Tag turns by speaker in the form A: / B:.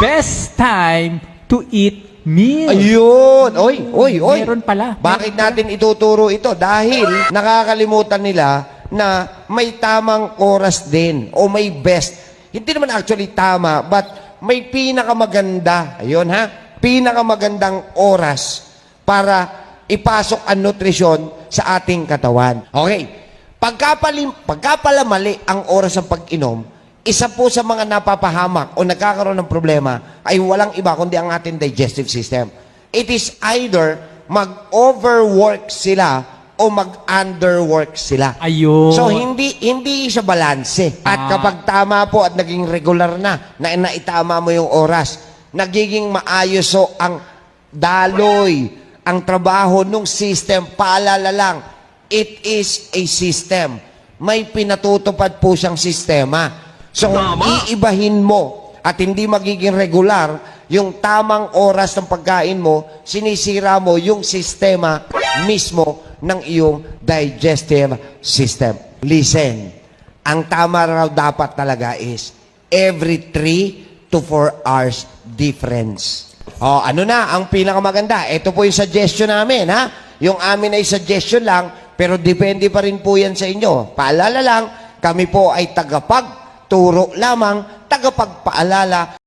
A: best time to eat meal.
B: Ayun. Oy.
A: Meron pala.
B: Bakit natin ituturo ito? Dahil nakakalimutan nila na may tamang oras din o may best. Hindi naman actually tama, but may pinakamaganda. Ayun ha? Pinakamagandang oras para ipasok ang nutrisyon sa ating katawan. Okay. Pagkapala mali ang oras ng pag-inom, isa po sa mga napapahamak o nagkakaroon ng problema ay walang iba kundi ang ating digestive system. It is either mag-overwork sila o mag-underwork sila.
A: Ayun.
B: So, hindi siya balanse. At kapag tama po at naging regular na naitama mo yung oras, nagiging maayos so ang daloy, ang trabaho ng system, paalala lang, it is a system. May pinatutupad po siyang sistema. So, kung iibahin mo at hindi magiging regular, yung tamang oras ng pagkain mo, sinisira mo yung sistema mismo ng iyong digestive system. Listen, ang tama raw dapat talaga is every 3 to 4 hours difference. O, ano na ang pinakamaganda? Ito po yung suggestion namin, ha? Yung amin ay suggestion lang, pero depende pa rin po yan sa inyo. Paalala lang, kami po ay tagapagturo lamang, tagapagpaalala.